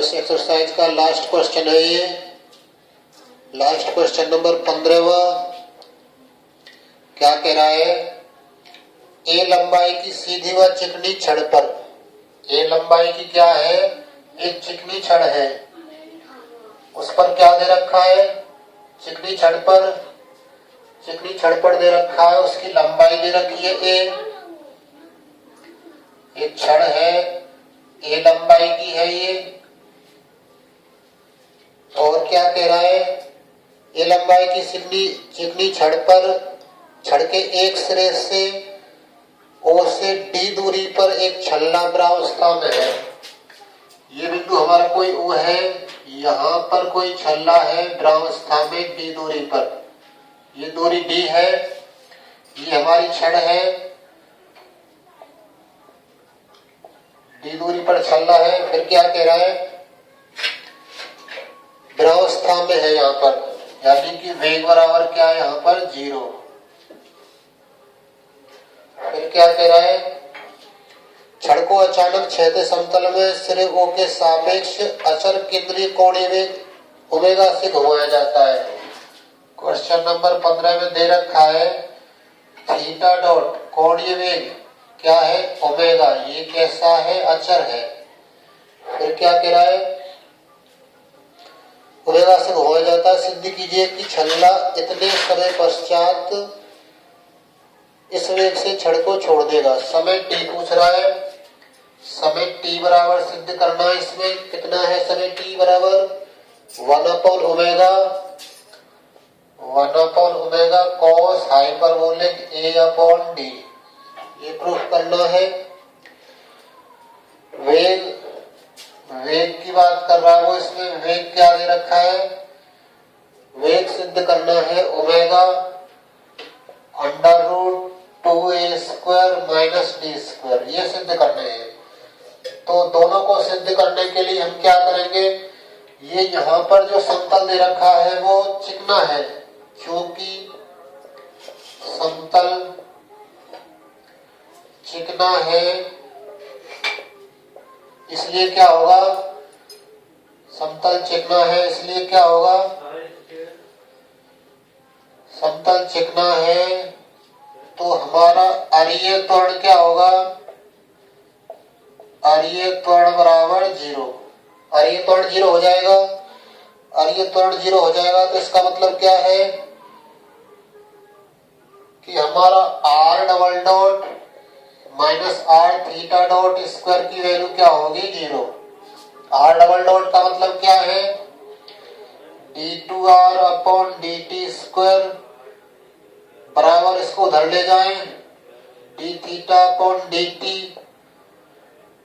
इस एक्सरसाइज का last question है ये, लास्ट क्वेश्चन नंबर 15वां। क्या कह रहा है? ए लंबाई की सीधी व चिकनी छड़ पर, ए लंबाई की क्या है? एक चिकनी छड़ है, उस पर क्या दे रखा है? चिकनी छड़ पर, चिकनी छड़ पर दे रखा है, उसकी लंबाई दे रखी है ए। एक छड़ है, ए लंबाई की है ये। और क्या कह रहा है? ए लंबाई की चिकनी छड़ पर, छड़ के एक सिरे से ओ से डी दूरी पर एक छल्ला ब्रावस्था में है। ये बिंदु हमारा कोई ओ है, यहाँ पर कोई छल्ला है ब्रावस्था में डी दूरी पर, ये दूरी डी है, ये हमारी छड़ है, डी दूरी पर छल्ला है। फिर क्या कह रहा है? ब्रावस्था में है यहाँ पर, यानी कि वेग बराबर क्या है यहाँ पर? 0। फिर क्या कह रहा है? छड़ को अचानक क्षैतिज समतल में सिरे ओ के सापेक्ष अचर केंद्रीय कोणीय वेग ओमेगा से घुमाया जाता है। क्वेश्चन नंबर 15 में दे रखा है थीटा डॉट कोणीय वेग क्या है? ओमेगा। ये कैसा है? अचर है। फिर क्या कह रहा है? ओमेगा से घुमाया जाता है। सिद्ध कीजिए कि छल्ला इतने समय पश्चात इस वेग से छड़ को छोड़ देगा। समय t पूछ रहा है, समय t बराबर सिद्ध करना है। इसमें कितना है समय t बराबर? 1/ओमेगा, 1/ओमेगा कॉस हाइपरबोलिक a/d। ये प्रूफ करना है। वेग की बात कर रहा है वो, इसमें वेग क्या दे रखा है? वेग सिद्ध करना है ओमेगा √2a² - d², ये सिद्ध करने हैं। तो दोनों को सिद्ध करने के लिए हम क्या करेंगे? ये यहाँ पर जो समतल दे रखा है वो चिकना है, क्योंकि समतल चिकना है, इसलिए क्या होगा? समतल चिकना है इसलिए क्या होगा? समतल चिकना है तो हमारा अरीय त्वरण क्या होगा? अरीय त्वरण बराबर 0। अरीय त्वरण 0 हो जाएगा। अरीय त्वरण 0 हो जाएगा तो इसका मतलब क्या है कि हमारा r double dot minus r theta dot square की वैल्यू क्या होगी? 0। r डबल डॉट का मतलब क्या है? d2r/dt² बराबर, इसको उधर ले जाएं, dθ/dt,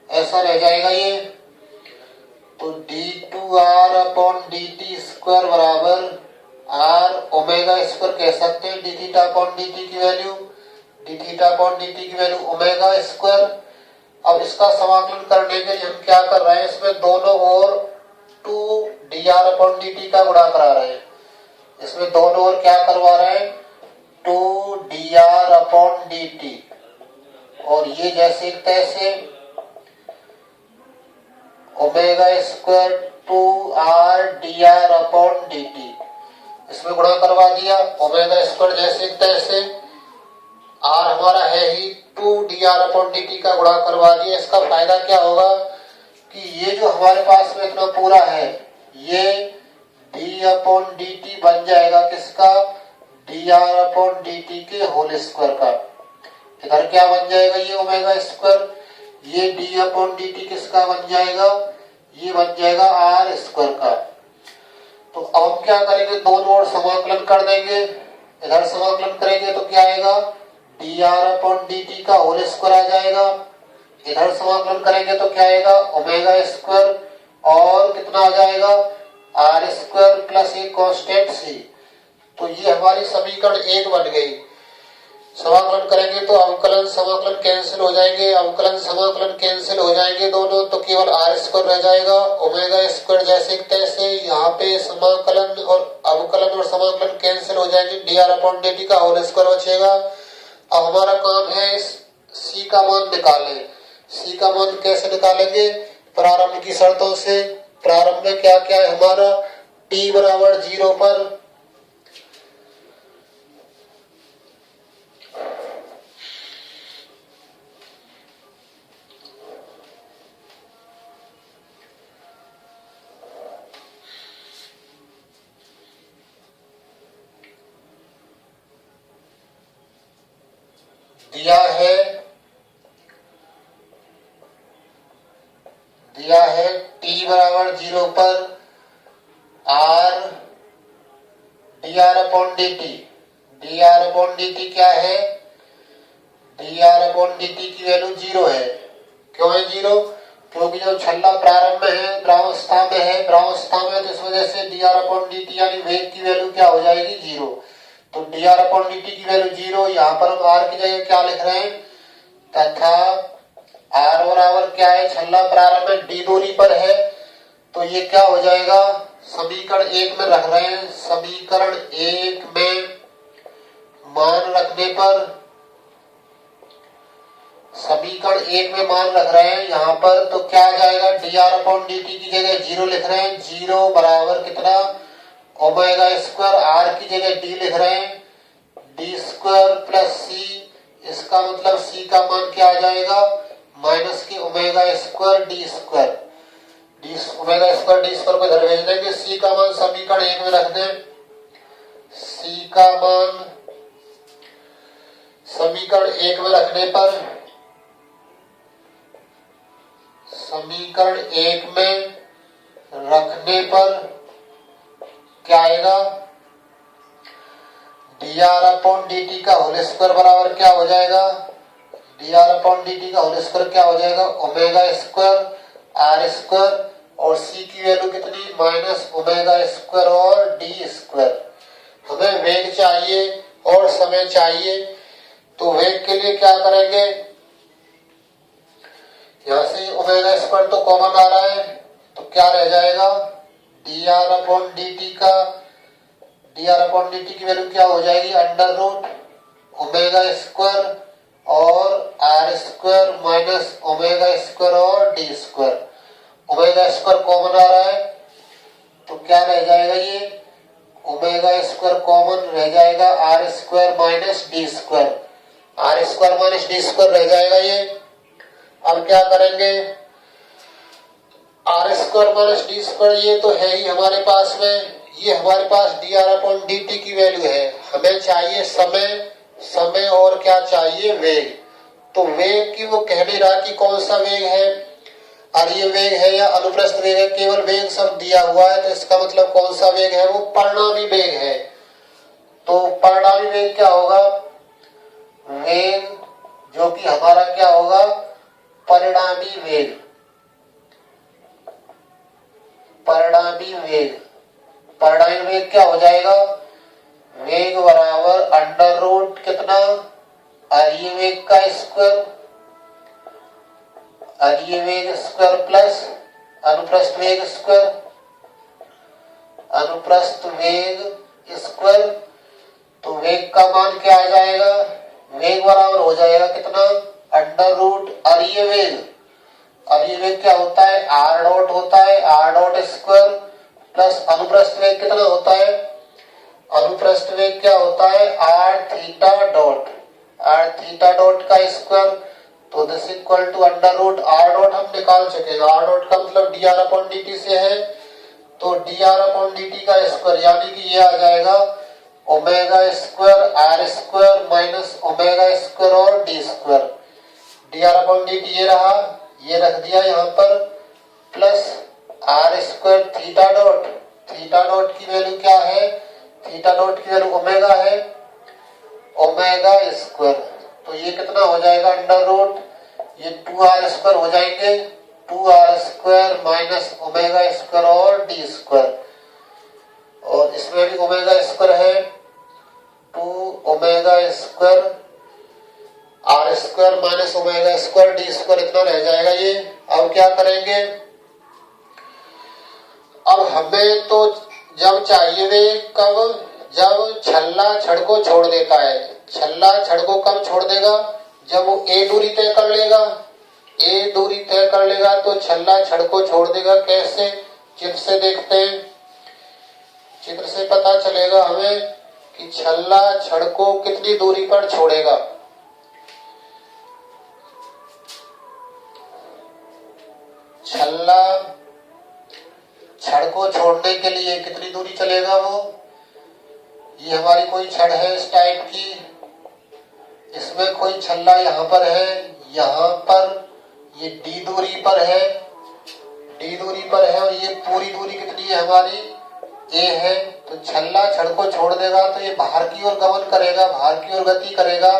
ऐसा रह जाएगा ये। तो d2r/dt² बराबर r ओमेगा स्क्वायर कह सकते हैं। dθ/dt की वैल्यू, dθ/dt की वैल्यू ओमेगा स्क्वायर। अब इसका समाकलन करने के लिए हम क्या कर रहे हैं? इसमें दोनों ओर 2dr/dt का गुणा करा रहे हैं। इसमें दोनों ओर क्या करवा रहे हैं? 2dr/dt, और ये जैसे तैसे ओमेगा स्क्वायर 2r/dr/dt, इसमें गुणा करवा दिया। ओमेगा स्क्वायर जैसे तैसे, r हमारा है ही, 2dr/dt का गुणा करवा दिया। इसका फायदा क्या होगा कि ये जो हमारे पास में इतना पूरा है, ये d/dt बन जाएगा किसका? dr/dt के होल स्क्वायर का। इधर क्या बन जाएगा? ये ओमेगा स्क्वायर, ये d/dt किसका बन जाएगा? ये बन जाएगा r स्क्वायर का। तो अब हम क्या करेंगे? दोनों ओर समाकलन कर देंगे। इधर समाकलन करेंगे तो क्या आएगा? dr/dt का होल स्क्वायर आ जाएगा। इधर समाकलन करेंगे तो क्या आएगा? ओमेगा स्क्वायर, और कितना आ जाएगा? r स्क्वायर प्लस एक कांस्टेंट c। तो ये हमारी समीकरण 1 बन गई। समाकलन करेंगे तो अवकलन समाकलन कैंसिल हो जाएंगे, अवकलन समाकलन कैंसिल हो जाएंगे दोनों, तो केवल r स्क्वायर रह जाएगा। ओमेगा स्क्वायर जैसे तैसे, यहाँ पे समाकलन और अवकलन और समाकलन कैंसिल हो जाएंगे, dr/dt का होल स्क्वायर बचेगा। अब हमारा काम है इस c का मान निकालें। c का मान कैसे निकालेंगे? प्रारंभ की शर्तों से। प्रारंभ में क्या क्या है हमारा, t बराबर 0 पर दिया है t बराबर 0 पर r dr upon dt। dr upon dt क्या है, dr अपॉन dt की वैल्यू 0 है। क्यों है 0, क्योंकि जब छल्ला प्रारंभ में है, द्रवावस्था में है, द्रवावस्था में, तो इस वजह से dr अपॉन dt यानी वेग की वैल्यू क्या हो जाएगी 0। तो dr अपॉन dt की वैल्यू 0, यहाँ पर हम r की जगह क्या लिख रहे हैं, तथा r बराबर क्या है, छल्ला प्रारंभ में d दूरी पर है, तो ये क्या हो जाएगा, समीकरण 1 में रख रहे हैं, समीकरण 1 में मान रखने पर, समीकरण 1 में मान रख रहे हैं यहाँ पर, तो क्या आ जाएगा, dr अपॉन dt की जगह 0 लिख रहे हैं, 0 बराबर कितना, ओमेगा स्क्वायर, r की जगह d लिख रहे हैं, d स्क्वायर प्लस c, इसका मतलब c का मान क्या आ जाएगा, माइनस के omega square D square, omega square D square को इधर भेज देंगे, c का मान समीकरण 1 में रख दें, c का मान समीकरण 1 में रखने पर, समीकरण 1 में रखने पर क्या आएगा, dr अपॉन dt का होल स्क्वायर बराबर क्या हो जाएगा, dr अपॉन dt का होल स्क्वायर क्या हो जाएगा, ओमेगा स्क्वायर r स्क्वायर, और c की वैल्यू कितनी, माइनस ओमेगा स्क्वायर और d स्क्वायर। हमें वेग चाहिए और समय चाहिए, तो वेग के लिए क्या करेंगे, यहाँ से ओमेगा स्क्वायर तो कॉमन आ रहा है, तो क्या रह जाएगा, dr अपॉन dt का, dr अपॉन dt की वैल्यू क्या हो जाएगी, अंडर रूट ओमेगा स्क्वायर और r square minus omega square और d square. Omega square common आ रहा है, तो क्या रह जाएगा, ये ओमेगा स्क्वायर कॉमन रह जाएगा, r square minus d square, r square minus d square रह जाएगा ये। अब क्या करेंगे, r square minus d square ये तो है ही हमारे पास में, ये हमारे पास dr अपॉन dt की वैल्यू है, हमें चाहिए समय, समय और क्या चाहिए, वेग। तो वेग की वो कह नहीं रहा कि कौन सा वेग है, अर्य वेग है या अनुप्रस्थ वेग है, केवल वेग शब्द दिया हुआ है, तो इसका मतलब कौन सा वेग है, वो परिणामी वेग है। तो परिणामी वेग क्या होगा, वेग जो कि हमारा क्या होगा, परिणामी वेग, परिणामी वेग, परिणामी वेग क्या हो जाएगा, वेग बराबर अंडर रूट कितना, अर्य वेग का स्क्वायर, अर्य वेग स्क्वायर प्लस अनुप्रस्थ वेग स्क्वायर, अनुप्रस्थ वेग स्क्वायर। तो वेग का मान क्या आ जाएगा, वेग बराबर हो जाएगा कितना, अंडर रूट अर्य वेग, अर्य वेग क्या होता है, r डॉट होता है, r डॉट स्क्वायर प्लस अनुप्रस्थ वेग कितना होता है, अनुप्रस्थ वेग क्या होता है, r theta dot, r theta dot का स्क्वायर। तो this equal to under root r dot हम निकाल चुके, r डॉट का मतलब dr अपॉन dt से है, तो dr अपॉन dt का स्क्वायर यानी कि ये आ जाएगा omega square r square minus omega square और d square. dr upon dt ये रहा, ये रख दिया यहाँ पर, plus r square theta dot, theta dot की वैल्यू क्या है, थीटा डॉट की वैल्यू ओमेगा है, ओमेगा स्क्वायर। तो ये कितना हो जाएगा, अंडर रूट, ये 2r स्क्वायर हो जाएंगे, 2r square minus omega square और d स्क्वायर, और इसमें भी ओमेगा स्क्वायर है, 2 omega square r square minus omega square d square, इतना रह जाएगा ये। अब क्या करेंगे, अब हमें तो जब चाहिए वे कब, जब छल्ला छड़ को छोड़ देता है, छल्ला छड़ को कब छोड़ देगा, जब वो a दूरी तय कर लेगा, a दूरी तय कर लेगा तो छल्ला छड़ को छोड़ देगा, कैसे, चित्र से देखते हैं। चित्र से पता चलेगा हमें कि छल्ला छड़ को कितनी दूरी पर छोड़ेगा। छल्ला छड़ को छोड़ने के लिए कितनी दूरी चलेगा वो। ये हमारी कोई छड़ है इस टाइप की, इसमें कोई छल्ला यहाँ पर है, यहाँ पर ये डी दूरी पर है, डी दूरी पर है, और ये पूरी दूरी कितनी है हमारी ए है। तो छल्ला छड़ को छोड़ देगा तो ये बाहर की ओर गमन करेगा, बाहर की ओर गति करेगा।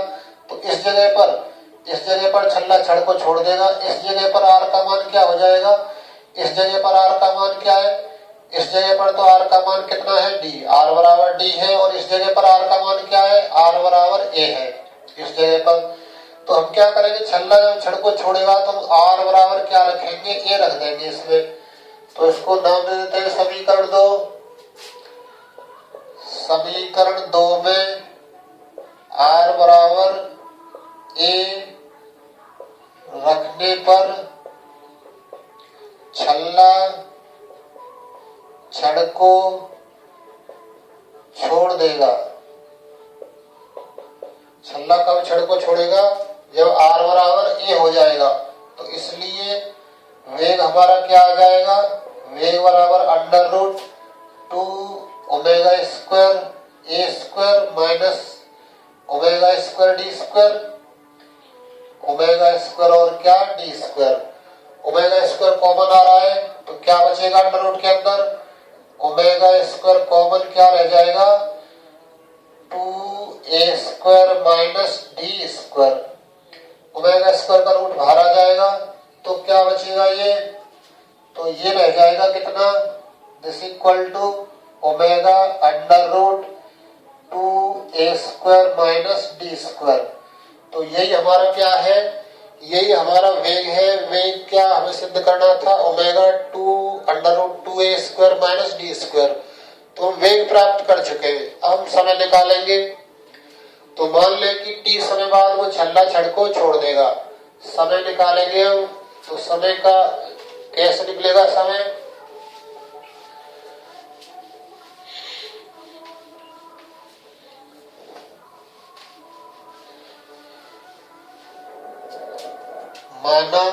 तो इस जगह पर छल्ला छड़ को छोड़ देगा। इस जगह पर आर का मान क्या हो जाएगा, इस जगह पर आर का मान क्या है, इस जगह पर तो आर का मान कितना है डी, आर बराबर डी है, और इस जगह पर आर का मान क्या है, आर बराबर ए है इस जगह पर। तो हम क्या करेंगे, छल्ला जब छड़ को छोड़ेगा तो हम आर बराबर क्या रखेंगे, ए रख देंगे इसमें। तो इसको नाम दे देते हैं समीकरण 2। समीकरण 2 में आर बराबर ए रखने पर छल्ला छड़ को छोड़ देगा। छल्ला कब छड़ को छोड़ेगा, जब आर बराबर ए हो जाएगा। तो इसलिए वेग हमारा क्या आ जाएगा, वेग बराबर under root 2 omega square A square minus omega square D square, omega square और क्या D square. Omega square common आ रहा है तो क्या बचेगा अंडर रूट के अंदर, ओमेगा स्क्वायर कॉमन क्या रह जाएगा, 2a square minus d square. Omega square का रूट बाहर आ जाएगा तो क्या बचेगा ये, तो ये रह जाएगा कितना, this equal to omega under root 2a square minus d square. तो यही हमारा क्या है, यही हमारा वेग है। वेग क्या हमें सिद्ध करना था, omega 2 under root 2a square minus d square. तो हम वेग प्राप्त कर चुके हैं। अब हम समय निकालेंगे। तो मान ले कि t समय बाद वो छल्ला छड़ को छोड़ देगा। समय निकालेंगे हम, तो समय का कैसे निकलेगा समय, माना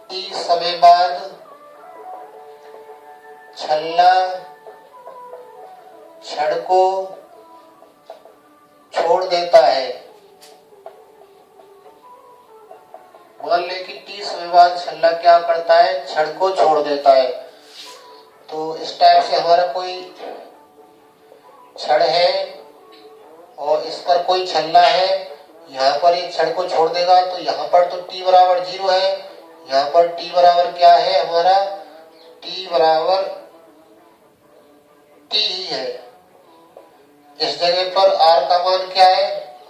t समय बाद छल्ला छड़ को छोड़ देता है। मान ले कि t समय बाद छल्ला क्या करता है, छड़ को छोड़ देता है। तो इस टाइप से हमारा कोई छड़ है और इस पर कोई छल्ला है, यहाँ पर एक छड़ को छोड़ देगा तो यहाँ पर तो t बराबर 0 है, यहाँ पर t बराबर क्या है हमारा, t बराबर t ही है। इस जगह पर r का मान क्या है,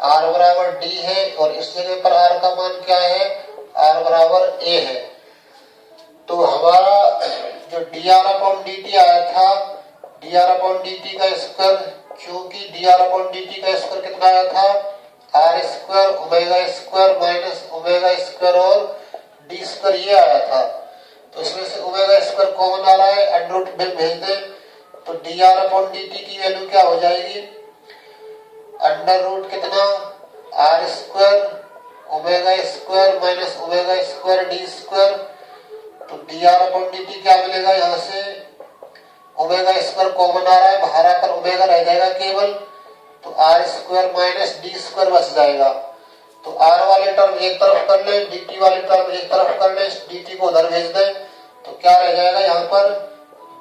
r बराबर d है, और इस जगह पर r का मान क्या है, r बराबर a है। तो हमारा जो dr/dt आया था, dr/dt का स्क्वायर, क्योंकि dr/dt का स्क्वायर कितना आया था, r square omega square minus omega square और डी स्क्वायर ये आया था। तो इसमें से ओमेगा स्क्वायर कॉमन आ रहा है, अंडर रूट में भेज दें तो dr/dt की वैल्यू क्या हो जाएगी, अंडर रूट कितना, r square omega square minus omega square D square. तो dr/dt क्या मिलेगा, यहाँ से ओमेगा स्क्वायर कॉमन आ रहा है, बाहर आकर ओमेगा रह जाएगा केवल, तो r square minus d square बच जाएगा। तो आर वाले टर्म एक तरफ कर ले, dt वाले टर्म एक तरफ कर ले, dt को उधर भेज दें तो क्या रह जाएगा, यहाँ पर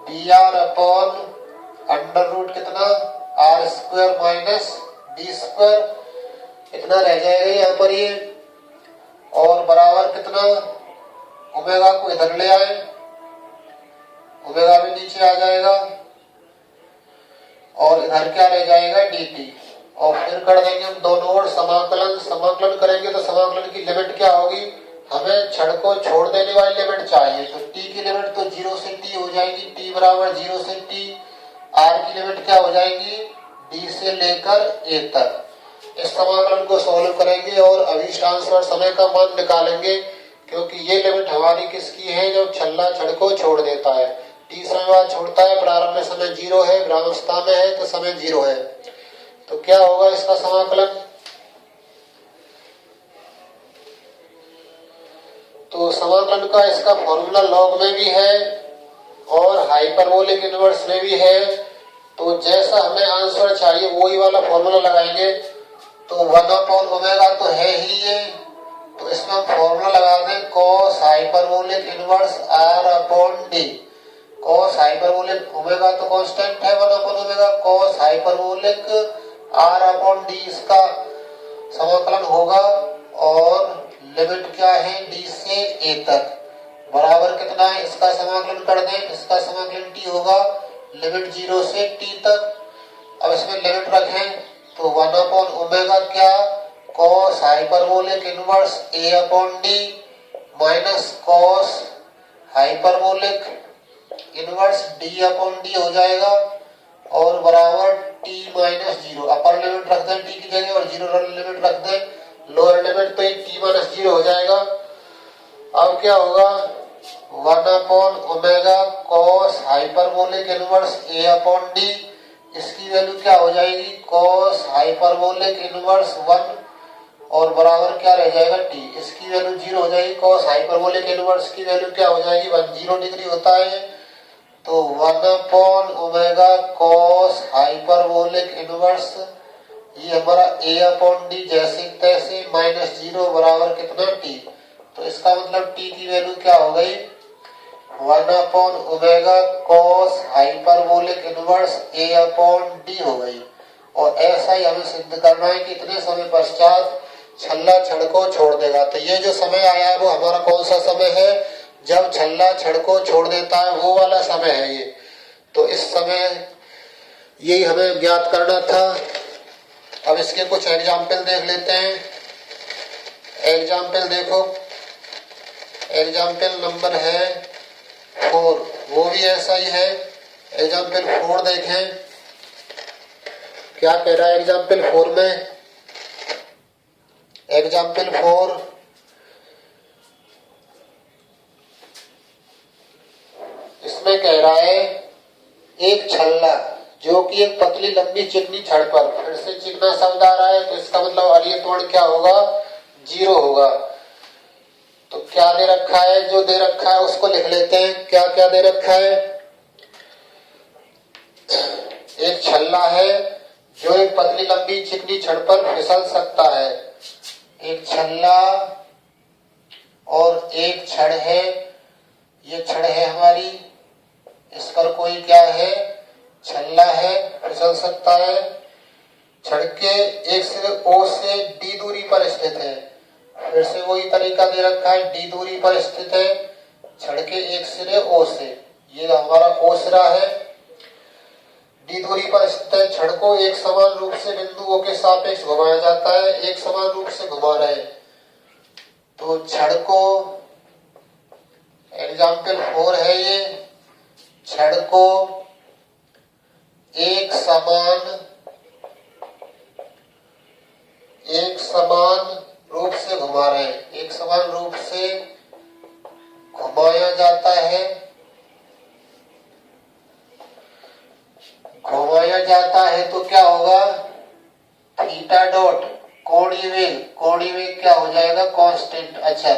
dr अपॉन अंडर रूट कितना, r square minus d square इतना रह जाएगा यहाँ पर ये, और बराबर कितना, ओमेगा को इधर ले आए, ओमेगा भी नीचे आ जाएगा, और इधर क्या रह जाएगा dt। और फिर कर देंगे हम दोनों ओर समाकलन। समाकलन करेंगे तो समाकलन की लिमिट क्या होगी, हमें छड़ को छोड़ देने वाली लिमिट चाहिए। तो t की लिमिट तो 0 से t हो जाएगी, t बराबर 0 से t। r की लिमिट क्या हो जाएगी, d से लेकर a तक। इस समाकलन को सॉल्व करेंगे और अभीष्ट आंसर समय का मान निकालेंगे क्योंकि ये लिमिट हमारी किसकी है, जब छल्ला छड़ को छोड़ देता है। टी समय बाद छोड़ता है, प्रारंभ में समय 0 है, विरामावस्था में है तो समय 0 है। तो क्या होगा इसका समाकलन, तो समाकलन का इसका फॉर्मूला लॉग में भी है और हाइपरबोलिक इनवर्स में भी है। तो जैसा हमें आंसर चाहिए वही वाला फॉर्मूला लगाएंगे। तो 1/ओमेगा तो है ही ये, तो इसमें हम फॉर्मूला लगा दें cos hyperbolic inverse r/d। cos hyperbolic omega तो कांस्टेंट है 1/ओमेगा, cos हाइपरबोलिक r/d इसका समाकलन होगा। और लिमिट क्या है, d से a तक बराबर कितना है, इसका समाकलन कर दें। इसका समाकलन t होगा लिमिट 0 से t तक। अब इसमें लिमिट रखें तो 1/ओमेगा क्या, cos hyperbolic inverse a/d minus cos hyperbolic inverse d/d हो जाएगा और बराबर t माइनस 0। अपर लिमिट रख दें t की जगह और 0 लिमिट रख दें लोअर लिमिट, तो t माइनस 0 हो जाएगा। अब क्या होगा 1/ओमेगा cos हाइपरबोलिक इनवर्स a/d, इसकी वैल्यू क्या हो जाएगी cos हाइपरबोलिक इनवर्स 1 और बराबर क्या रह जाएगा t, इसकी वैल्यू 0 हो जाएगी। cos हाइपरबोलिक इनवर्स की वैल्यू क्या हो जाएगी 0 डिग्री होता है। तो 1/ओमेगा cos हाइपरबोलिक इनवर्स ये हमारा a/d जैसे तैसे माइनस 0 बराबर कितना t। तो इसका मतलब t की वैल्यू क्या हो गई 1/ओमेगा cos हाइपरबोलिक इनवर्स a/d हो गई। और ऐसा ही हमें सिद्ध करना है कि इतने समय पश्चात छल्ला छड़ को छोड़ देगा। तो ये जो समय आया है वो हमारा कौन सा समय है, जब छल्ला छड़ को छोड़ देता है वो वाला समय है ये। तो इस समय यही हमें ज्ञात करना था। अब इसके कुछ एग्जाम्पल देख लेते हैं। एग्जाम्पल देखो, एग्जाम्पल नंबर है 4, वो भी ऐसा ही है। एग्जाम्पल 4 देखें क्या कह रहा है एग्जाम्पल 4 में। एग्जाम्पल 4 इसमें कह रहा है एक छल्ला जो कि एक पतली लंबी चिकनी छड़ पर, फिर से चिकना शब्द आ रहा है तो इसका मतलब अरिय त्वरण क्या होगा 0 होगा। तो क्या दे रखा है, जो दे रखा है उसको लिख लेते हैं। क्या क्या दे रखा है, एक छल्ला है जो एक पतली लंबी चिकनी छड़ पर फिसल सकता है। एक छल्ला और एक छड़ है, ये छड़ है हमारी, इस पर कोई क्या है छल्ला है, फिसल सकता है। छड़ के एक सिरे O से D दूरी पर स्थित है। फिर से वही तरीका दे रखा है, D दूरी पर स्थित है छड़ के एक सिरे O से, ये हमारा O सिरा है। D दूरी पर स्थित है, छड़ को एक समान रूप से बिंदुओं के सापेक्ष घुमाया जाता है, एक समान रूप से घुमा रहे। तो छड़ को एग्जाम्पल 4 है ये, छड़ को एक समान रूप से घुमा रहे हैं, एक समान रूप से घुमाया जाता है, घुमाया जाता है। तो क्या होगा थीटा डॉट कोणीय वेग क्या हो जाएगा कांस्टेंट अचर।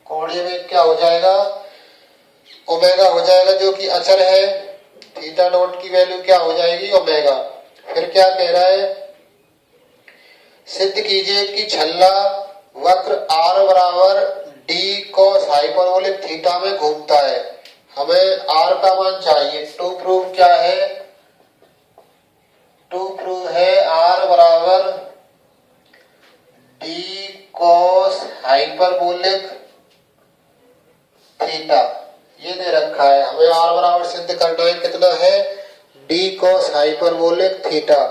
कोणीय वेग क्या हो जाएगा ओमेगा हो जाएगा जो कि अचर है। थीटा डॉट की वैल्यू क्या हो जाएगी ओमेगा। फिर क्या कह रहा है, सिद्ध कीजिए कि छल्ला वक्र r बराबर d cos हाइपरबोलिक थीटा में घूमता है। हमें r का मान चाहिए। टू प्रूव क्या है, टू प्रूव है r बराबर d cos हाइपरबोलिक थीटा, ये दे रखा है। हमें r बराबर सिद्ध करना है, कितना है d cos हाइपरबोलिक थीटा।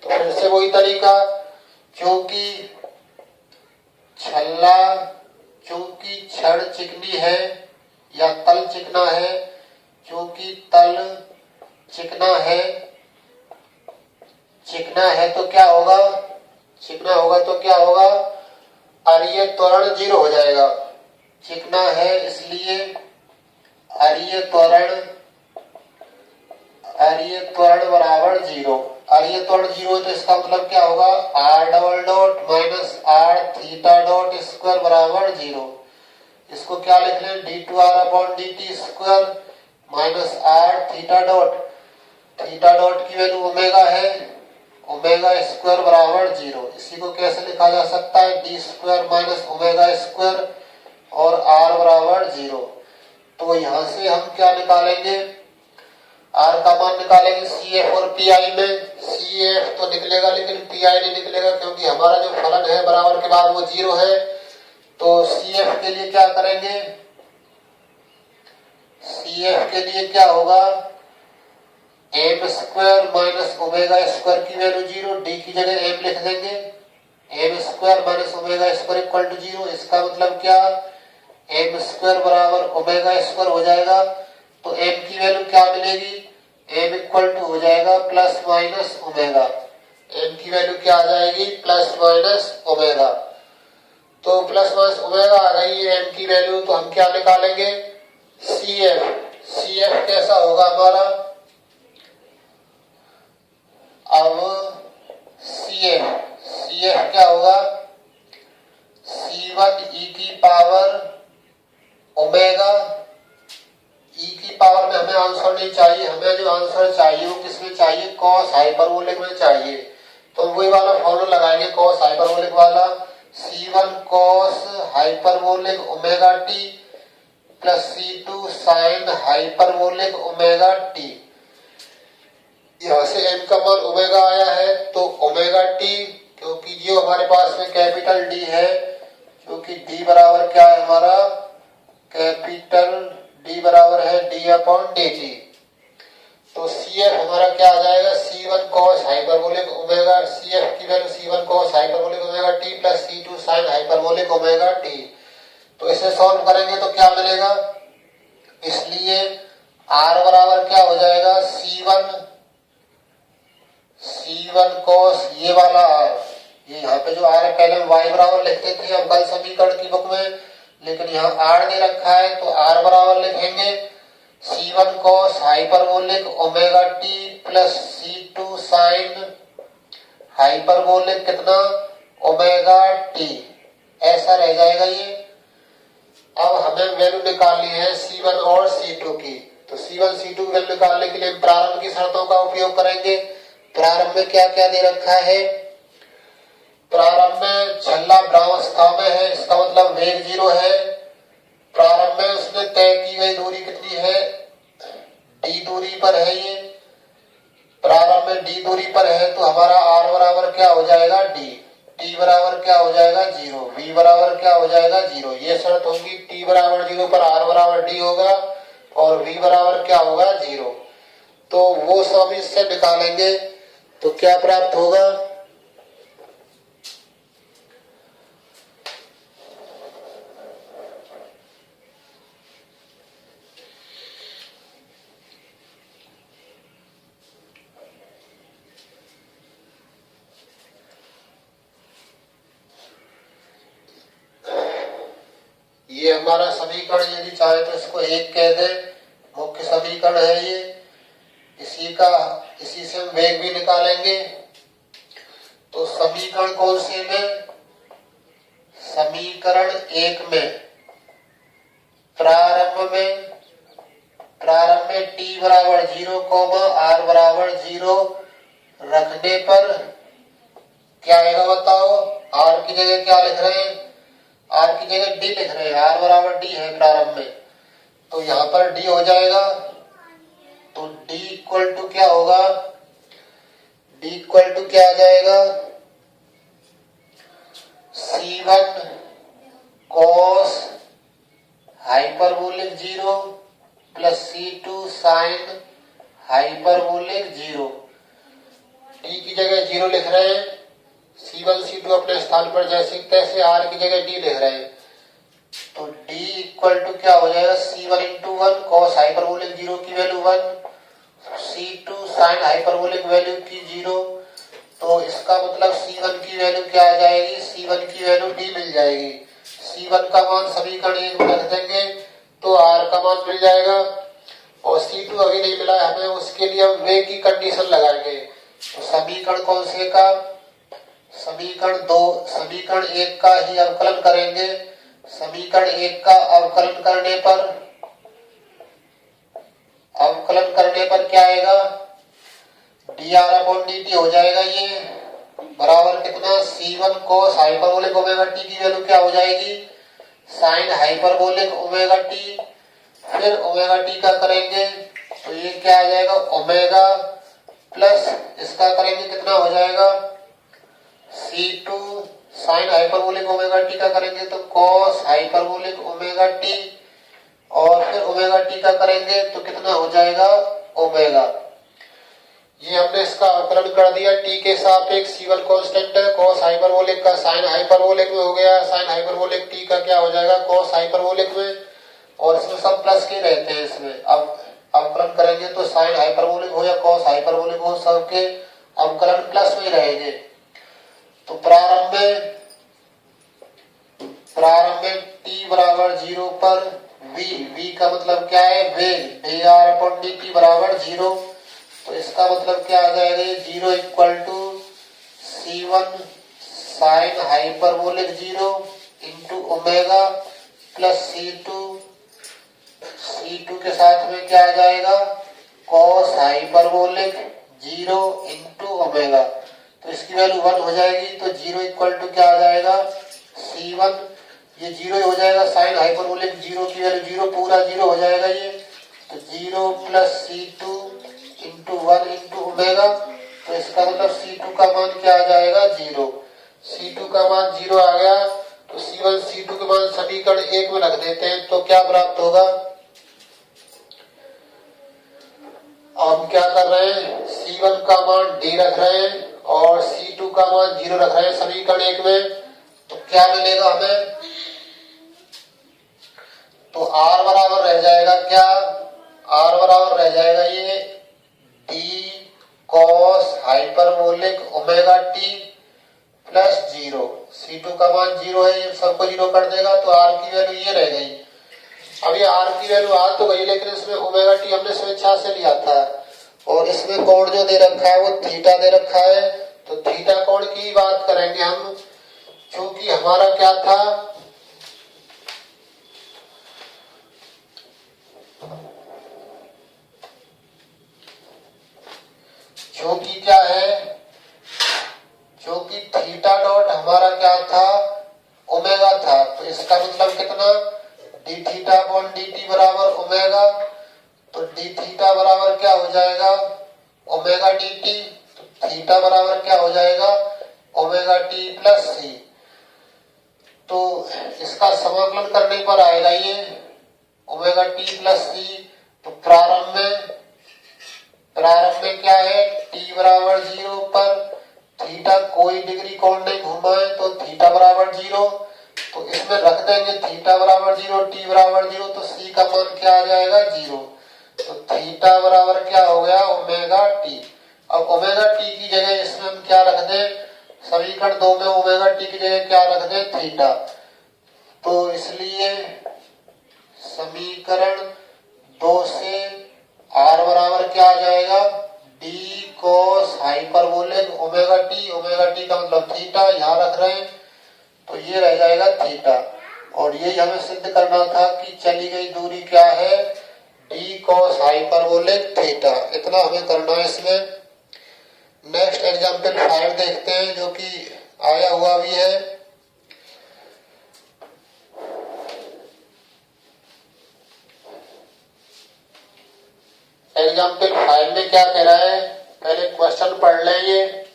तो फिर से वही तरीका, क्योंकि छड़ चिकनी है या तल चिकना है, क्योंकि तल चिकना है तो क्या होगा, चिकना होगा तो क्या होगा अरीय त्वरण 0 हो जाएगा, चिकना है इसलिए अरीय त्वरण बराबर 0। अरीय त्वरण 0 है तो इसका मतलब क्या होगा, r double dot minus r theta dot square बराबर 0। इसको क्या लिख लें, d2r upon dt square minus r theta dot की वैल्यू ओमेगा है, ओमेगा स्क्वायर बराबर 0। इसी को कैसे लिखा जा सकता है, D square minus omega square और r बराबर 0। तो यहां से हम क्या निकालेंगे, r का मान निकालेंगे CF और PI में। CF तो निकलेगा लेकिन PI नहीं निकलेगा, क्योंकि हमारा जो फलन है बराबर के बाद वो 0 है। तो CF के लिए क्या करेंगे, CF के लिए क्या होगा, m square minus omega square की वैल्यू 0, d की जगह m लिख देंगे, m square minus omega square equal to 0। इसका मतलब क्या, m स्क्वायर बराबर ओमेगा स्क्वायर हो जाएगा। तो m की वैल्यू क्या मिलेगी, m इक्वल टू हो जाएगा प्लस माइनस ओमेगा। m की वैल्यू क्या आ जाएगी, प्लस माइनस ओमेगा। तो प्लस माइनस ओमेगा आ गई है m की वैल्यू। तो हम क्या निकालेंगे, CF कैसा होगा हमारा, अब CF क्या होगा, C1 e की पावर ओमेगा, e की पावर में हमें आंसर नहीं चाहिए, हमें जो आंसर चाहिए वो किसमें चाहिए, कॉस हाइपरबोलिक में चाहिए। तो वही वाला फॉर्मूला लगाएंगे कॉस हाइपरबोलिक वाला, C1 cos hyperbolic omega T plus C2 sine hyperbolic omega T. यहां से m का मान ओमेगा आया है, तो ओमेगा टी, क्योंकि जो हमारे पास में कैपिटल D है, क्योंकि D बराबर क्या है हमारा, कैपिटल D बराबर है d अपॉन dt। तो CF हमारा क्या आ जाएगा, C1 cos hyperbolic omega, CF की value C1 cos hyperbolic omega t plus C2 sine hyperbolic omega t। तो इसे सॉल्व करेंगे तो क्या मिलेगा, इसलिए r बराबर क्या हो जाएगा, C1 cos ये वाला r, ये यहाँ पे जो r है पहले हम y बराबर लिखते थे हम कल समीकरण की बुक में, लेकिन यहाँ r दे रखा है तो r बराबर लिखेंगे C1 cos hyperbolic omega t plus C2 sine hyperbolic कितना ओमेगा t, ऐसा रह जाएगा ये। अब हमें वैल्यू निकालनी है C1 और C2 की। तो C1 C2 की वैल्यू निकालने के लिए प्रारंभ की शर्तों का उपयोग करेंगे। प्रारंभ में क्या क्या दे रखा है, प्रारंभ में छल्ला भ्रामवस्था में है, इसका मतलब वेग 0 है। प्रारंभ में उसने तय की गई दूरी कितनी है, d दूरी पर है ये, प्रारंभ में d दूरी पर है, तो हमारा r बराबर क्या हो जाएगा d, t बराबर क्या हो जाएगा 0, v बराबर क्या हो जाएगा 0। ये शर्त होगी, t बराबर 0 पर r बराबर d होगा और v बराबर क्या होगा 0। तो वो सब इससे निकालेंगे तो क्या प्राप्त होगा, ये हमारा समीकरण, यदि चाहे तो इसको 1 कह दे, मुख्य समीकरण है ये। इसी से हम वेग भी निकालेंगे। तो समीकरण कौन से में, समीकरण 1 में प्रारंभ में t बराबर 0 r बराबर 0 रखने पर क्या आएगा बताओ, r की जगह क्या लिख रहे हैं, r की जगह d लिख रहे हैं, r बराबर d है प्रारंभ में, तो यहाँ पर d हो जाएगा। तो d इक्वल टू क्या होगा, d इक्वल टू क्या आ जाएगा, C1 cos hyperbolic 0 plus C2 sign hyperbolic 0। d की जगह 0 लिख रहे हैं, C1 C2 अपने स्थान पर जैसे तैसे, r की जगह d लिख रहे हैं। तो d इक्वल टू क्या हो जाएगा, C1 इंटू 1 cos हाइपरबोलिक 0 की value 1, C2 sine hyperbolic value की 0। तो इसका मतलब C1 की वैल्यू क्या आ जाएगी, C1 की वैल्यू D मिल जाएगी। C1 का मान समीकरण 1 में रख देंगे तो R का मान मिल जाएगा। और C2 अभी नहीं मिला हमें, उसके लिए हम वे की कंडीशन लगाएंगे। तो समीकरण कौन से का, समीकरण 1 का ही अवकलन करेंगे। समीकरण 1 का अवकलन करने पर क्या आएगा, dr/dt हो जाएगा ये बराबर कितना, C1 cos hyperbolic omega t की वैल्यू क्या हो जाएगी, साइन हाइपरबोलिक ओमेगा t। फिर ओमेगा t का करेंगे तो ये क्या आ जाएगा, ओमेगा प्लस इसका करेंगे कितना हो जाएगा, C2 sine hyperbolic omega t का करेंगे तो cos हाइपरबोलिक ओमेगा t। और फिर ओमेगा t का करेंगे तो कितना हो जाएगा, ओमेगा। ये हमने इसका अवकलन कर दिया। t के सापेक्ष C1 कांस्टेंट है, cos हाइपरबोलिक का साइन हाइपरबोलिक में हो गया, साइन हाइपरबोलिक t का क्या हो जाएगा, cos हाइपरबोलिक में। और इसमें सब प्लस के रहते हैं। इसमें अब अवकलन करेंगे तो साइन हाइपरबोलिक हो या cos हाइपरबोलिक हो, सबके अवकलन प्लस में ही रहेंगे। तो प्रारंभ में t बराबर 0 पर v का मतलब क्या है, वेग, dr/dt बराबर 0। तो इसका मतलब क्या आ जाएगा, 0 equal to C1 sine hyperbolic 0 into omega plus C2 के साथ में क्या आ जाएगा, cos हाइपरबोलिक 0 इंटू ओमेगा। तो इसकी वैल्यू 1 हो जाएगी। तो 0 इक्वल टू क्या आ जाएगा, C1, ये 0 हो जाएगा, साइन हाइपरबोलिक 0 की वैल्यू 0 पूरा 0 हो जाएगा ये। तो 0 plus C2 into 1 into omega. तो इसका मतलब C2 का मान क्या आ जाएगा, 0। C2 का मान 0 आ गया। तो C1 C2 के मान समीकरण 1 में रख देते हैं तो क्या प्राप्त होगा, हम क्या कर रहे हैं, C1 का मान D रख रहे हैं और C2 का मान 0 रख रहे हैं समीकरण 1 में। तो क्या मिलेगा हमें, तो R बराबर रह जाएगा क्या, R बराबर रह जाएगा ये D cos hyperbolic omega t plus 0। C2 का मान 0 है, ये सबको 0 कर देगा तो R की वैल्यू ये रह गई। अब ये R की वैल्यू आ तो गई, लेकिन इसमें ओमेगा t हमने स्वेच्छा से लिया था और इसमें कोण जो दे रखा है वो थीटा दे रखा है। तो थीटा कोण की बात करेंगे हम, क्योंकि हमारा क्या था, क्योंकि क्या है, क्योंकि थीटा डॉट हमारा क्या था, ओमेगा था। तो इसका मतलब कितना, D theta upon D T बराबर ओमेगा। तो डी थीटा बराबर क्या हो जाएगा, ओमेगा डी टी। तो थीटा बराबर क्या हो जाएगा, ओमेगा टी प्लस सी। तो इसका समाकलन करने पर आएगा ये ओमेगा टी प्लस सी। तो प्रारंभ में क्या है, t बराबर 0 पर थीटा कोई डिग्री कोण नहीं घूमा है तो थीटा बराबर 0। तो इसमें रख देंगे थीटा बराबर 0, t बराबर 0। तो c का मान क्या आ जाएगा, 0। तो थीटा बराबर क्या हो गया, ओमेगा टी। अब ओमेगा टी की जगह इसमें हम क्या रख दें, समीकरण 2 में ओमेगा टी की जगह क्या रख दें, थीटा। तो इसलिए समीकरण 2 से R बराबर क्या आ जाएगा, d cos hyperbolic omega T का मतलब थीटा यहाँ रख रहे हैं तो ये रह जाएगा थीटा। और यही हमें सिद्ध करना था कि चली गई दूरी क्या है, d cos हाइपरबोलिक थीटा। इतना हमें करना है इसमें। नेक्स्ट एग्जाम्पल 5 देखते हैं जो कि आया हुआ भी है। एग्जाम्पल 5 में क्या कह रहा है, पहले क्वेश्चन पढ़ लें। ये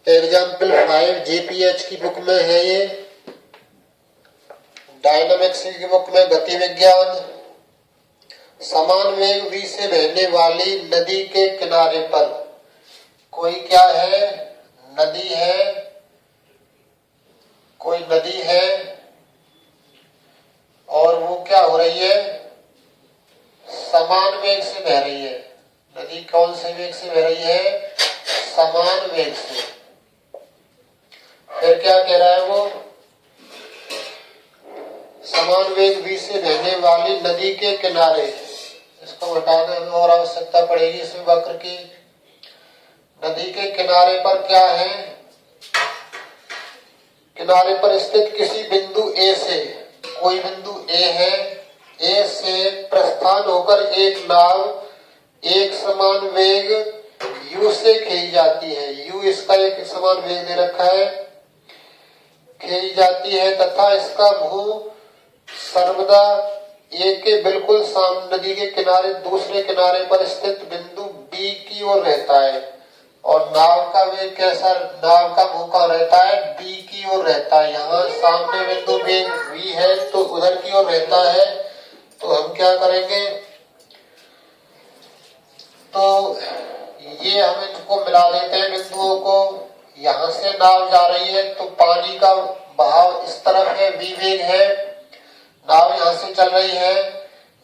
एग्जाम्पल 5 जीपीएच की बुक में है, ये डायनामिक्स की बुक में गति विज्ञान। समान वेग v से बहने वाली नदी के किनारे पर कोई क्या है, नदी है, कोई नदी है और वो क्या हो रही है, समान वेग से बह रही है। नदी कौन से वेग से बह रही है? समान वेग से। फिर क्या कह रहा है वो? समान वेग v से बहने वाली नदी के किनारे, इसको हटाना हमें और आवश्यकता पड़ेगी इसमें वक्र की। नदी के किनारे पर क्या है? किनारे पर स्थित किसी बिंदु A से, कोई बिंदु A है, A से प्रस्थान होकर एक नाव एक समान वेग u से खींची जाती है। u इसका एक समान वेग दे रखा है, खींची जाती है तथा इसका मुंह सर्वदा A के बिल्कुल सामने नदी के किनारे दूसरे किनारे पर स्थित बिंदु B की ओर रहता है। और नाव का वेग कैसा? नाव का मुंह कहाँ रहता है? B की ओर रहता है। यहाँ सामने बिंदु वेग V है तो उधर की ओर रहता है। तो हम क्या करेंगे? तो ये हम इनको मिला देते हैं बिंदुओं को। यहाँ से नाव जा रही है तो पानी का बहाव इस तरफ है, v वेग है, नाव यहाँ से चल रही है,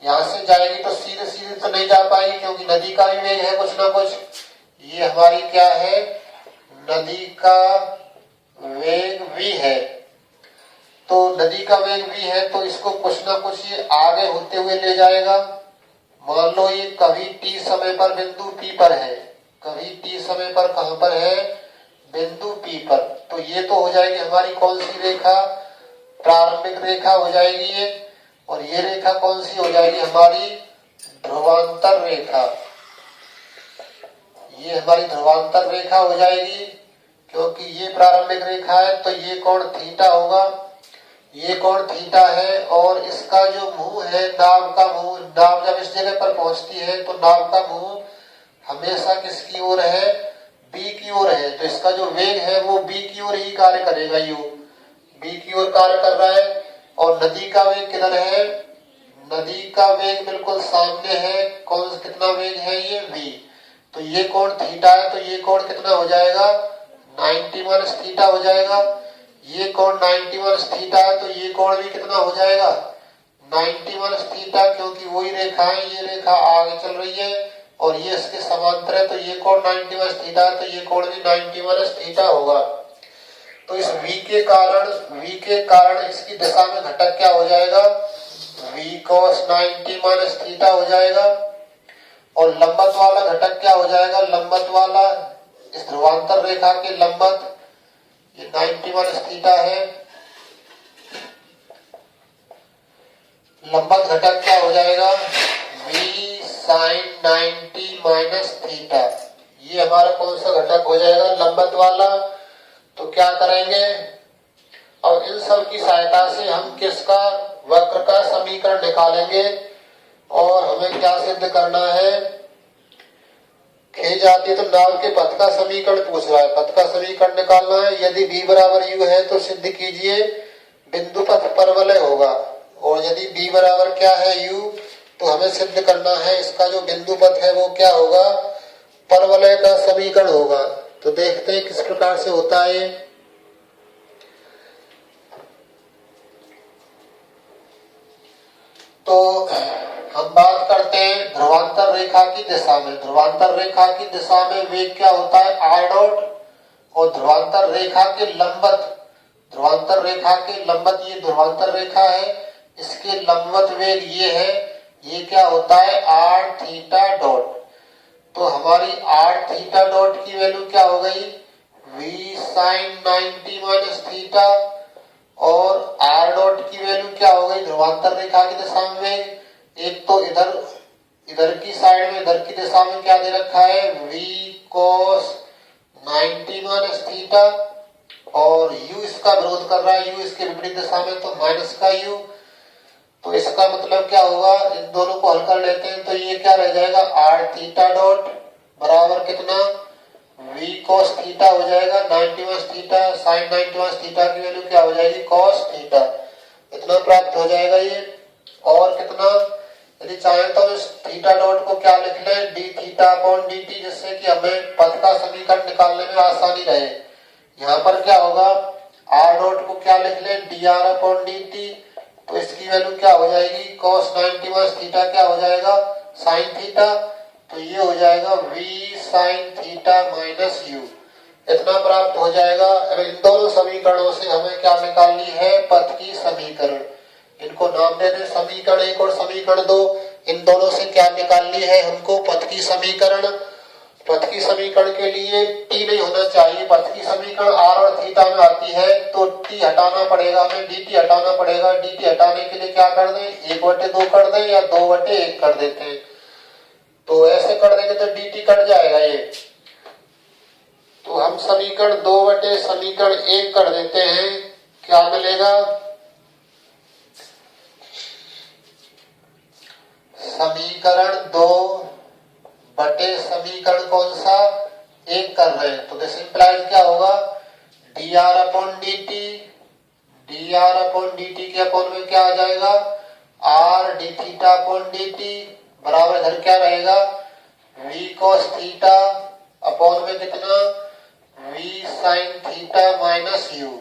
यहाँ से जाएगी तो सीधे सीधे तो नहीं जा पाएगी क्योंकि नदी का भी वेग है कुछ ना कुछ। ये हमारी क्या है? नदी का वेग v है। तो नदी का वेग v है तो इसको कुछ ना कुछ ये आगे होते हुए ले जाएगा। मान लो ये कभी t समय पर बिंदु P पर है, कभी t समय पर कहां पर है? बिंदु P पर। तो ये तो हो जाएगी हमारी कौन सी रेखा? प्रारंभिक रेखा हो जाएगी ये। और ये रेखा कौन सी हो जाएगी? हमारी ध्रुवांतर रेखा। ये हमारी ध्रुवांतर रेखा हो जाएगी क्योंकि ये प्रारंभिक रेखा है तो ये कोण थीटा होगा, ये कोण थीटा है। और इसका जो मुंह है, नाव का मुंह, नाव जब इस जगह पर पहुंचती है तो नाव का मुंह हमेशा किसकी ओर है? B की ओर है। तो इसका जो वेग है वो B की ओर ही कार्य करेगा, यू B की ओर कार्य कर रहा है। और नदी का वेग किधर है? नदी का वेग बिल्कुल सामने है। कौन कितना वेग है? ये v। तो ये कोण थीटा है तो ये कोण कितना हो जाएगा? 90 माइनस थीटा हो जाएगा। ये कोण 90 माइनस थीटा है तो ये कोण भी कितना हो जाएगा? 90 माइनस थीटा, क्योंकि वही रेखा है, ये रेखा आगे चल रही है और ये इसके समांतर है तो ये कोण 90 माइनस थीटा है तो ये कोण भी 90 माइनस थीटा होगा। तो इस v के कारण इसकी दिशा में घटक क्या हो जाएगा? v cos 90 माइनस थीटा हो जाएगा। और लंबत वाला घटक क्या हो जाएगा? लंबत वाला इस ध्रुवांतर रेखा के लंबत, ये 90 माइनस थीटा है, लंबत घटक क्या हो जाएगा? v sin 90 minus theta. ये हमारा कौन सा घटक हो जाएगा? लंबत वाला। तो क्या करेंगे? और इन सब की सहायता से हम किसका? वक्र का समीकरण निकालेंगे। और हमें क्या सिद्ध करना है? खींच जाती है तो नाव के पथ का समीकरण पूछ रहा है, पथ का समीकरण निकालना है। यदि v बराबर u है तो सिद्ध कीजिए बिंदु पथ परवलय होगा। और यदि b बराबर क्या है? u, तो हमें सिद्ध करना है इसका जो बिंदु पथ है वो क्या होगा? परवलय का समीकरण होगा। तो देखते हैं किस प्रकार से होता है। तो हम बात करते हैं ध्रुवांतर रेखा की दिशा में। ध्रुवांतर रेखा की दिशा में वेग क्या होता है? r dot. और ध्रुवांतर रेखा के लंबत, ध्रुवांतर रेखा के लंबत, ये ध्रुवांतर रेखा है, इसके लंबत वेग ये है, ये क्या होता है? r theta dot. तो हमारी r थीटा डॉट की वैल्यू क्या हो गई? v sin 90 minus theta. और r डॉट की वैल्यू क्या हो गई? ध्रुवांतर रेखा की दिशा में एक तो इधर की साइड में, इधर की दिशा में क्या दे रखा है? v cos 90 minus theta. और u इसका विरोध कर रहा है, u इसके विपरीत दिशा में तो माइनस का u। तो इसका मतलब क्या होगा? इन दोनों को हल कर लेते हैं तो ये क्या रह जाएगा? r थीटा डॉट बराबर कितना? v cos थीटा हो जाएगा 90 minus theta, sin 90 minus theta की वैल्यू क्या हो जाएगी? cos theta. इतना प्राप्त हो जाएगा ये। और कितना? यदि चाहें तो इस थीटा डॉट को क्या लिख लें? d थीटा अपॉन dt, जिससे कि हमें पथ का समीकरण निकालने में आसानी रहे। यहाँ पर क्या होगा? r डॉट को क्या लिख लें? dr upon dt। तो इसकी वैल्यू क्या हो जाएगी? cos 90 माइनस थीटा क्या हो जाएगा? sin theta. तो ये हो जाएगा v sin theta minus u, इतना प्राप्त हो जाएगा। अब इन दोनों समीकरणों से हमें क्या निकालनी है, पथ की समीकरण। इनको नाम दे दें समीकरण 1 और समीकरण 2। इन दोनों से क्या निकालनी है हमको, पथ की समीकरण। पथ की समीकरण के लिए t नहीं होना चाहिए, पथ की समीकरण r और थीटा में आती है, तो t हटाना पड़ेगा, हमें dt हटाना पड़ेगा। dt हटाने के लिए क्या कर दें, 1/2 कर दें या 2/1 कर देते हैं। तो ऐसे कर देंगे तो dt कट जाएगा ये, तो हम समीकरण 2 समीकरण 1 कर देते हैं। क्या मिलेगा, समीकरण 2 समीकरण कौन सा, 1 कर रहे हैं, तो दिस इंप्लाइज क्या होगा, dr/dt के अपॉन में क्या आ जाएगा, r dθ/dt बराबर इधर क्या रहेगा, v cos थीटा अपॉन में कितना, v sin theta minus u।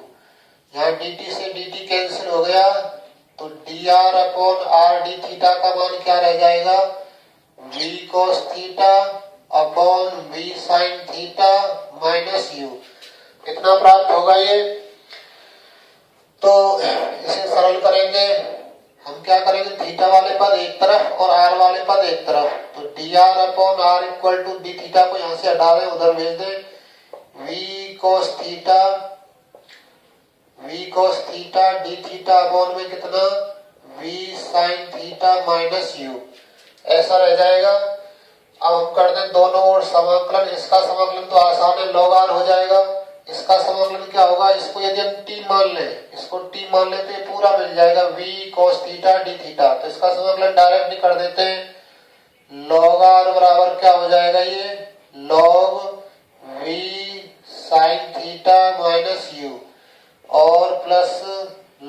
यहाँ dt से dt कैंसिल हो गया, तो dr/r d थीटा का मान क्या रह जाएगा, v cos theta upon v sin theta minus u, इतना प्राप्त होगा ये। तो इसे सरल करेंगे, हम क्या करेंगे, थीटा वाले पद एक तरफ और r वाले पद एक तरफ, तो dr/r equal to d theta को यहाँ से हटा दें, उधर भेज दें, v cos theta d theta upon में कितना, v sin theta minus u, ऐसा रह जाएगा। अब हम कर दें दोनों ओर समाकलन, इसका समाकलन तो आसान है, log r हो जाएगा। इसका समाकलन क्या होगा, इसको यदि हम t मान लें, इसको t मान लेते हैं, पूरा मिल जाएगा v cos theta d theta, तो इसका समाकलन डायरेक्ट भी कर देते हैं। log r बराबर क्या हो जाएगा, ये log v sin theta minus u और प्लस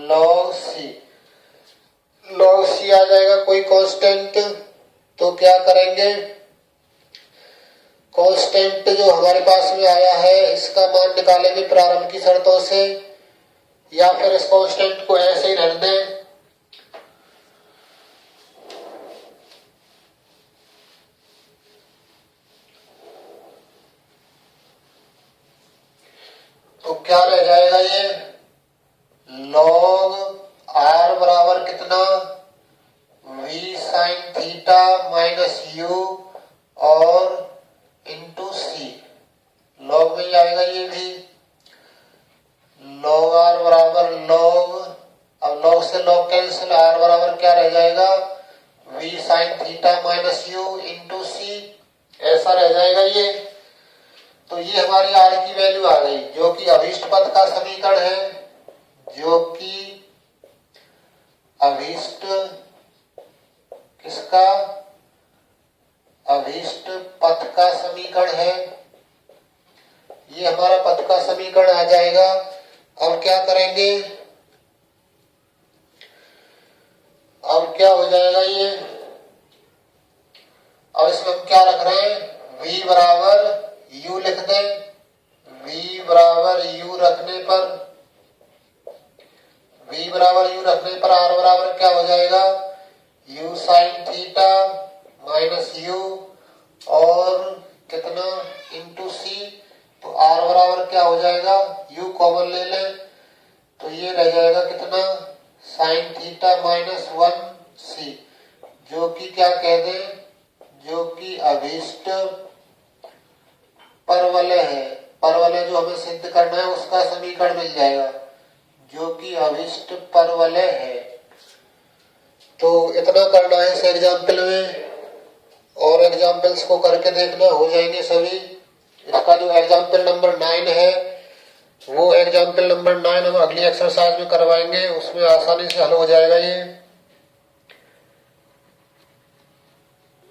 log c आ जाएगा कोई कांस्टेंट। तो क्या करेंगे, कांस्टेंट जो हमारे पास में आया है इसका मान निकालेंगे प्रारंभ की शर्तों से, या फिर इस कांस्टेंट को ऐसे ही रहने दें। तो क्या रह जाएगा, ये log r बराबर कितना, v sin theta minus u और इंटू c, log में ही आएगा ये भी, log r बराबर log, अब log से log कैंसिल, r बराबर क्या रह जाएगा, v sin theta minus u into c, ऐसा रह जाएगा ये। तो ये हमारी r की वैल्यू आ गई, जो कि अभीष्ट पद का समीकरण है, जो कि अभीष्ट किसका, अभीष्ट पथ का समीकरण है। ये हमारा पथ का समीकरण आ जाएगा। अब क्या करेंगे, अब क्या हो जाएगा ये, अब इसमें हम क्या रख रहे हैं, v बराबर u लिख दें, v बराबर u रखने पर, v बराबर u रखने पर r बराबर क्या हो जाएगा, u sin theta minus u और कितना इंटू c, तो r बराबर क्या हो जाएगा, u कॉमन ले लें, तो ये रह जाएगा कितना, sin थीटा माइनस 1c, जो कि क्या कह दें, जो कि अभीष्ट परवलय है, परवलय जो हमें सिद्ध करना है उसका समीकरण मिल जाएगा, जो कि अभीष्ट परवलय है। तो इतना करना है इस एग्जाम्पल में, और एग्जाम्पल्स को करके देखना, हो जाएंगे सभी। इसका जो एग्जाम्पल नंबर 9 है, वो एग्जाम्पल नंबर 9 हम अगली एक्सरसाइज में करवाएंगे, उसमें आसानी से हल हो जाएगा ये।